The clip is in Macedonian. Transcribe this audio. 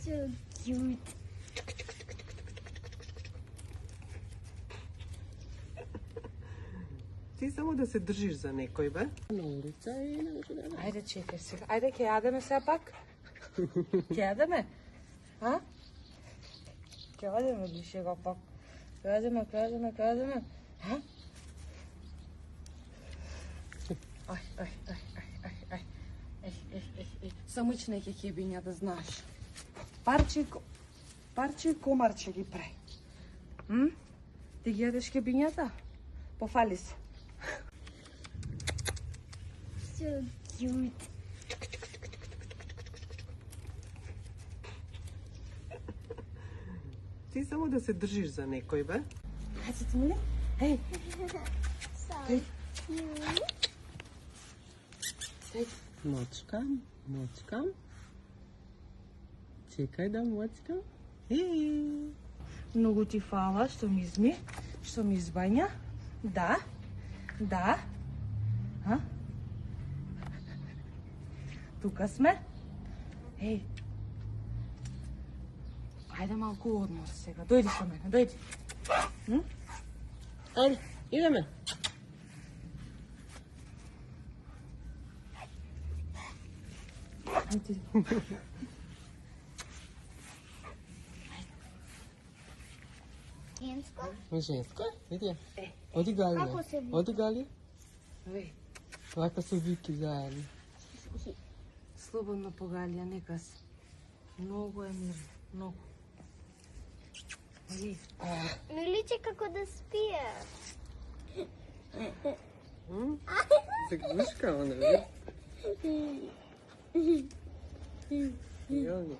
So cute. Ти само да се држиш за некој, бе? На улица и не може да... Ајде, чекај сега. Ајде, ќе јадеме сега пак? Ќе јадеме? А? Ќе јадеме ли сега пак? Ќе јадеме? А? Ај. Самичне ќе биња да знаеш. Парче и комарче ги прави. Ти ги јадеш кебињата? Пофали се. So cute. Ти само да се држиш за некој, бе? Ајде, ти миле? Еј, So Hey. cute. Моцкам. Чекај да моцкам. многу ти фала што ми избања. Да. А? Тука сме. Еј. Ајде малку одмор сега. Дојди со мене, дојди. Ајде, идеме. Ајде. Женско? Женско? Види. Е. Оди Галија. Како се вика? Оди Галија. Еј. Лака се вики заедно. Слободно погалија, нека се. Многу е мирно, многу. Еј. Не личи како да спие. Се гушка, она, вidi. Јони.